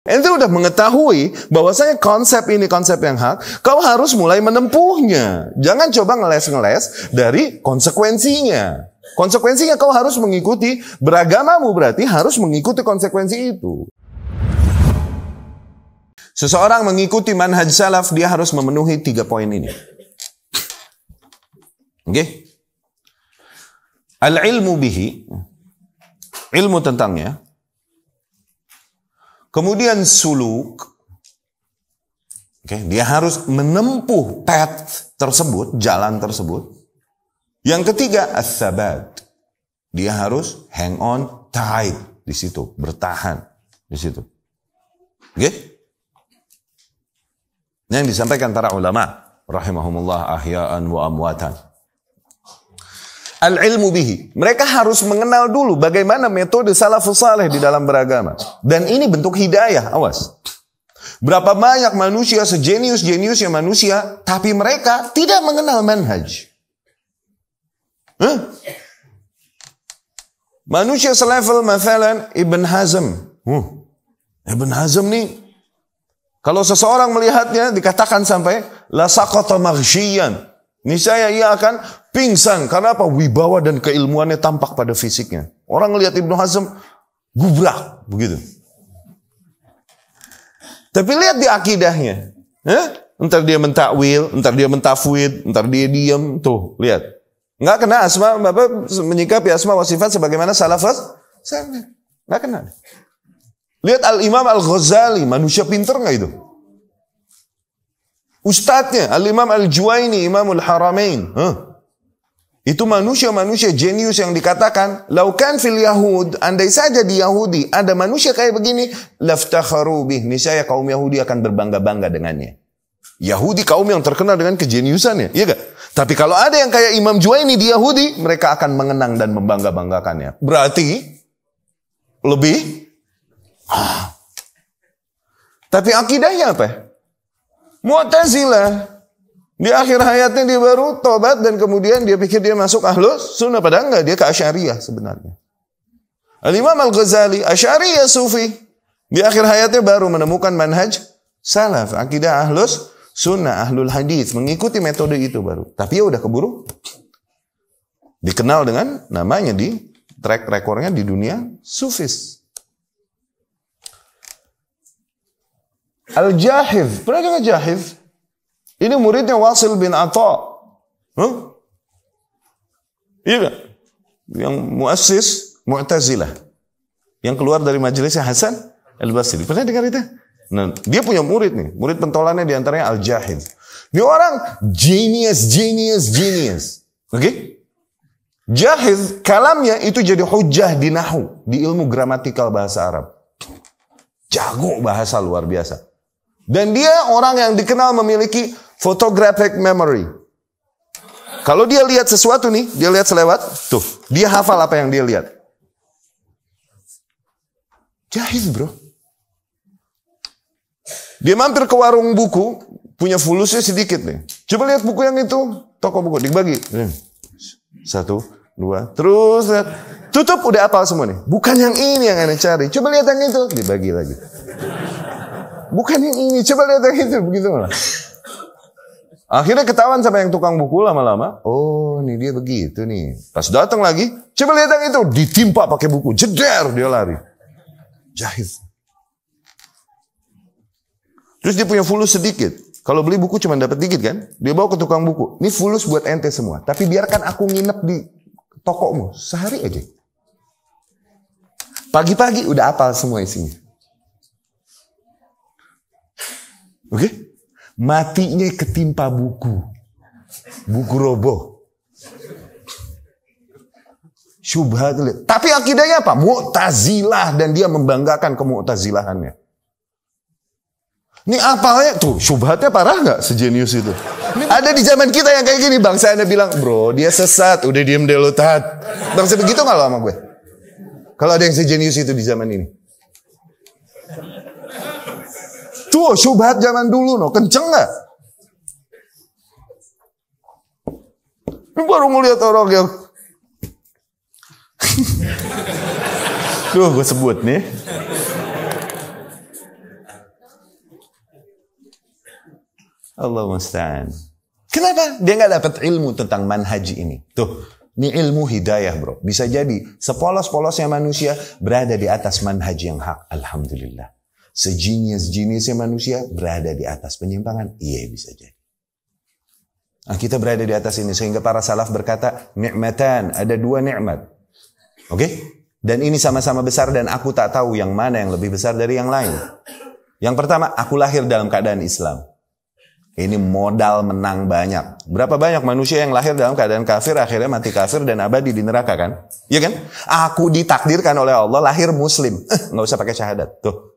Ente udah mengetahui bahwasanya konsep ini konsep yang hak, kau harus mulai menempuhnya. Jangan coba ngeles-ngeles dari konsekuensinya. Konsekuensinya kau harus mengikuti, beragamamu berarti harus mengikuti konsekuensi itu. Seseorang mengikuti manhaj salaf, dia harus memenuhi 3 poin ini. Oke? Al-ilmu bihi, ilmu tentangnya. Kemudian suluk, dia harus menempuh path tersebut, jalan tersebut. Yang ketiga, as-sabat, dia harus hang on tight di situ, bertahan di situ. Oke? Yang disampaikan para ulama, rahimahumullah ahya'an wa amwatan. Al-ilmu bihi. Mereka harus mengenal dulu bagaimana metode salafus saleh di dalam beragama. Dan ini bentuk hidayah, awas. Berapa banyak manusia, sejenius-jeniusnya manusia, tapi mereka tidak mengenal manhaj. Manusia selevel, mathalan, Ibn Hazm. Ibn Hazm nih, kalau seseorang melihatnya, dikatakan sampai, la saqata maghsyiyan. Niscaya ia akan pingsan. Karena apa? Wibawa dan keilmuannya tampak pada fisiknya. Orang lihat Ibnu Hazm gubrak begitu. Tapi lihat di akidahnya. Entar dia mentakwil, entar dia mentafwid, entar dia diam. Tuh, lihat. Enggak kena asma, Bapak menyikapi asma wa sifat sebagaimana salafus. Enggak kena. Lihat Al-Imam Al-Ghazali, manusia pintar enggak itu? Ustadznya, Al-Imam Al-Juwaini, Imamul Haramain. Itu manusia-manusia jenius yang dikatakan, laukan fil Yahud, andai saja di Yahudi ada manusia kayak begini, laftakharu bih, niscaya kaum Yahudi akan berbangga-bangga dengannya. Yahudi kaum yang terkenal dengan kejeniusannya, iya gak? Tapi kalau ada yang kayak Imam Juwaini di Yahudi, mereka akan mengenang dan membangga-banggakannya. Berarti lebih. Tapi akidahnya apa? Mu'tazilah. Di akhir hayatnya dia baru tobat dan kemudian dia pikir dia masuk ahlus sunnah. Padahal enggak, dia ke Asy'ariyah sebenarnya. Al-Imam Al-Ghazali, Asy'ariyah Sufi. Di akhir hayatnya baru menemukan manhaj salaf, akidah ahlus sunnah, ahlul hadis, mengikuti metode itu baru. Tapi ya udah keburu dikenal dengan namanya di track recordnya di dunia Sufis. Al-Jahiz, pernah dengar Jahiz? Ini muridnya Wasil bin Atha. Iya gak? Yang muassis Mu'tazilah. Yang keluar dari majelisnya Hasan Al-Basri. Pernah dengar itu? Nah, dia punya murid nih. Murid pentolannya diantaranya Al-Jahiz. Ini orang genius. Oke? Jahiz, kalamnya itu jadi hujjah di nahwu, di ilmu gramatikal bahasa Arab. Jago bahasa luar biasa. Dan dia orang yang dikenal memiliki photographic memory. Kalau dia lihat sesuatu nih, dia lihat selewat, tuh, dia hafal apa yang dia lihat. Jahiz, bro. Dia mampir ke warung buku, punya fulusnya sedikit nih. Coba lihat buku yang itu, toko buku, dibagi. 1, 2, terus lihat. Tutup, udah hafal semua nih. Bukan yang ini yang Anda cari. Coba lihat yang itu, dibagi lagi. Bukan yang ini, coba lihat yang itu, begitu malah. Akhirnya ketahuan sama yang tukang buku lama-lama. Oh, ini dia begitu nih. Pas datang lagi, coba lihat yang itu, ditimpa pakai buku, jeder dia lari. Jahiz. Terus dia punya fulus sedikit. Kalau beli buku cuma dapat dikit kan? Dia bawa ke tukang buku. Ini fulus buat ente semua. Tapi biarkan aku nginep di tokomu sehari aja. Pagi-pagi udah hafal semua isinya. Oke? Matinya ketimpa buku. Buku roboh. Syubhat. Tapi akidahnya apa? Mu'tazilah. Dan dia membanggakan kemu'tazilahannya. Ini apalnya? Tuh, syubhatnya parah gak sejenius itu? Ada di zaman kita yang kayak gini. Bangsa Anda bilang, bro dia sesat. Udah diem deh lo tat. Bangsa begitu gak lo sama gue? Kalau ada yang sejenius itu di zaman ini. Tuh, syubhat zaman dulu, no. Kenceng gak? Ini baru ngeliat orang yang Duh, gue sebut nih. Allah musta'an. Kenapa? Dia nggak dapat ilmu tentang manhaj ini. Tuh, ini ilmu hidayah bro. Bisa jadi sepolos-polosnya manusia berada di atas manhaj yang hak. Alhamdulillah. Sejenis-jenisnya manusia berada di atas penyimpangan. Iya bisa jadi. Nah, kita berada di atas ini sehingga para salaf berkata, ni'matan, ada dua nikmat. Oke? Dan ini sama-sama besar dan aku tak tahu yang mana yang lebih besar dari yang lain. Yang pertama, aku lahir dalam keadaan Islam. Ini modal menang banyak. Berapa banyak manusia yang lahir dalam keadaan kafir, akhirnya mati kafir dan abadi di neraka kan? Iya kan? Aku ditakdirkan oleh Allah lahir muslim. Nggak usah pakai syahadat. Tuh.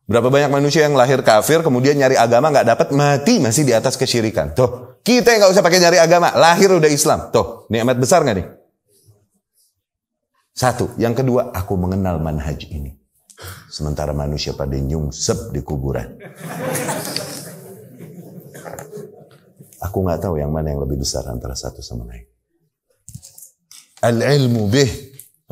Berapa banyak manusia yang lahir kafir, kemudian nyari agama nggak dapat, mati masih di atas kesyirikan. Tuh. Kita yang nggak usah pakai nyari agama, lahir udah Islam. Tuh. Nikmat besar nggak nih? Satu. Yang kedua, aku mengenal manhaj ini. Sementara manusia pada nyungsep di kuburan. Aku nggak tahu yang mana yang lebih besar antara satu sama lain. Al-ilmu bih.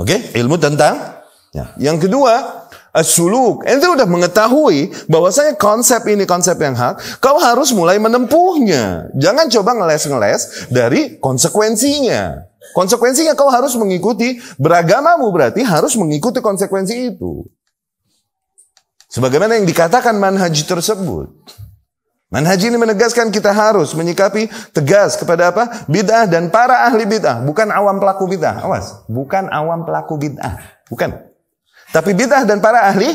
Oke? Ilmu tentang. Ya. Yang kedua, as-suluk. Ente udah mengetahui bahwasanya konsep ini konsep yang hak. Kau harus mulai menempuhnya. Jangan coba ngeles-ngeles dari konsekuensinya. Konsekuensinya kau harus mengikuti. Beragamamu berarti harus mengikuti konsekuensi itu. Sebagaimana yang dikatakan manhaj tersebut. Manhaj ini menegaskan kita harus menyikapi tegas kepada apa? Bid'ah dan para ahli bid'ah. Bukan awam pelaku bid'ah. Awas. Bukan awam pelaku bid'ah. Bukan. Tapi bid'ah dan para ahli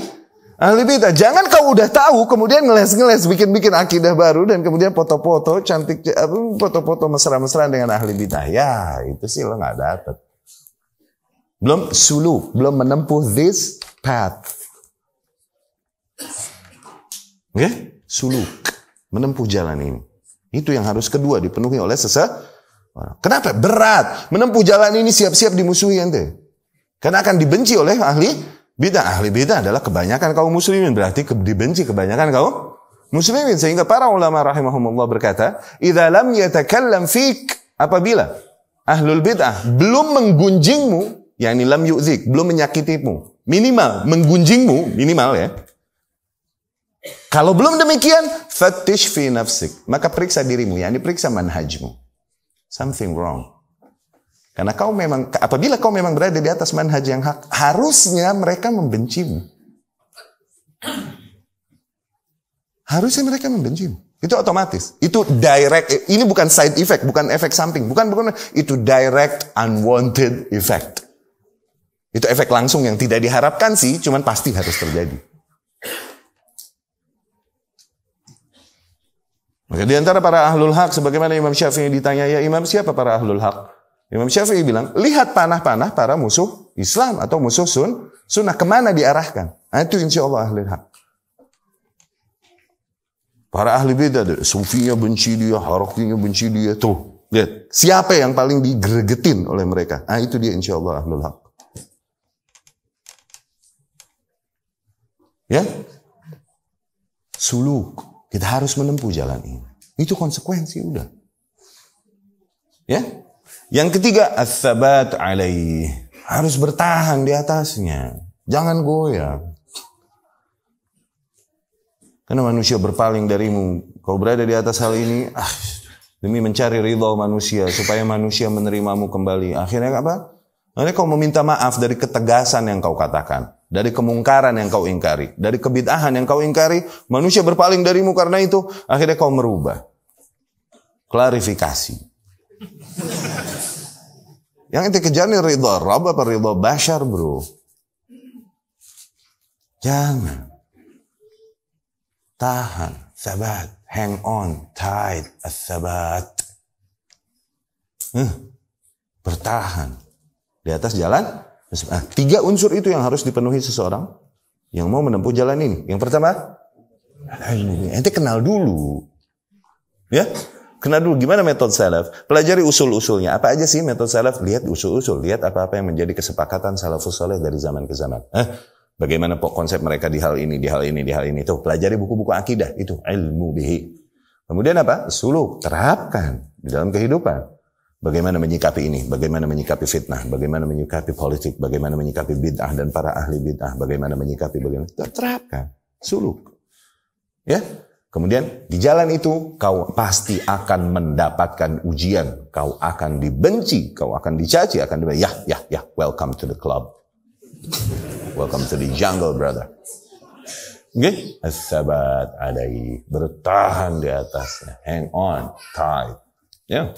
bid'ah. Jangan kau udah tahu, kemudian ngeles-ngeles, bikin-bikin akidah baru, dan kemudian foto-foto cantik, foto-foto mesra-mesra dengan ahli bid'ah. Ya, itu sih lo nggak dapet. Belum suluk, belum menempuh this path. Oke? Okay? Suluk. Menempuh jalan ini. Itu yang harus kedua dipenuhi oleh seseorang. Kenapa? Berat. Menempuh jalan ini siap-siap dimusuhi ente. Karena akan dibenci oleh ahli bid'ah. Ahli bid'ah adalah kebanyakan kaum muslimin. Berarti dibenci kebanyakan kaum muslimin. Sehingga para ulama rahimahumullah berkata, idza lam yatakallam fik, apabila ahlul bid'ah belum menggunjingmu, yakni lam yu'zik, belum menyakitimu, minimal menggunjingmu, minimal ya. Kalau belum demikian, fattish fi nafsik. Maka periksa dirimu, yakni periksa manhajmu. Something wrong. Karena kau memang, apabila kau memang berada di atas manhaj yang hak, harusnya mereka membencimu. Harusnya mereka membencimu. Itu otomatis. Itu direct. Ini bukan side effect, bukan efek samping. Bukan. Itu direct unwanted effect. Itu efek langsung yang tidak diharapkan sih, cuman pasti harus terjadi. Maka di antara para ahlul haq, sebagaimana Imam Syafi'i ditanya, ya Imam siapa para ahlul haq? Imam Syafi'i bilang, lihat panah-panah para musuh Islam atau musuh sunnah, kemana diarahkan? Nah, itu insya Allah ahlul haq. Para ahli bidah, sufinya benci dia, harakinya benci dia. Tuh, lihat, siapa yang paling digregetin oleh mereka? Nah, itu dia insya Allah ahlul haq. Ya? Suluk. Kita harus menempuh jalan ini. Itu konsekuensi udah. Ya? Yang ketiga, as-sabat alaih. Harus bertahan di atasnya. Jangan goyah. Karena manusia berpaling darimu. Kau berada di atas hal ini, demi mencari ridha manusia, supaya manusia menerimamu kembali. Akhirnya apa? Akhirnya kau meminta maaf dari ketegasan yang kau katakan. Dari kemungkaran yang kau ingkari. Dari kebid'ahan yang kau ingkari. Manusia berpaling darimu karena itu. Akhirnya kau merubah. Klarifikasi. Yang ente kejar nih ridha Rabb apa ridha bashar bro. Jangan. Tahan. Sabat. Hang on. Tight. As-sabat. Bertahan. Di atas jalan. Nah, 3 unsur itu yang harus dipenuhi seseorang yang mau menempuh jalan ini. Yang pertama, ente kenal dulu. Ya? Kenal dulu gimana metode salaf. Pelajari usul-usulnya. Apa aja sih metode salaf? Lihat usul-usul. Lihat apa-apa yang menjadi kesepakatan salafus saleh dari zaman ke zaman. Bagaimana konsep mereka di hal ini, di hal ini, di hal ini. Tuh, pelajari buku-buku akidah. Itu ilmu bihi. Kemudian apa? Suluk. Terapkan di dalam kehidupan. Bagaimana menyikapi ini, bagaimana menyikapi fitnah, bagaimana menyikapi politik, bagaimana menyikapi bid'ah dan para ahli bid'ah, bagaimana menyikapi, bagaimana terapkan. suluk. Ya. Kemudian di jalan itu kau pasti akan mendapatkan ujian. Kau akan dibenci, kau akan dicaci, akan dibenci. Ya, welcome to the club. Welcome to the jungle, brother. Oke? As-sabat alaihi. Bertahan di atasnya. Hang on tight. Ya.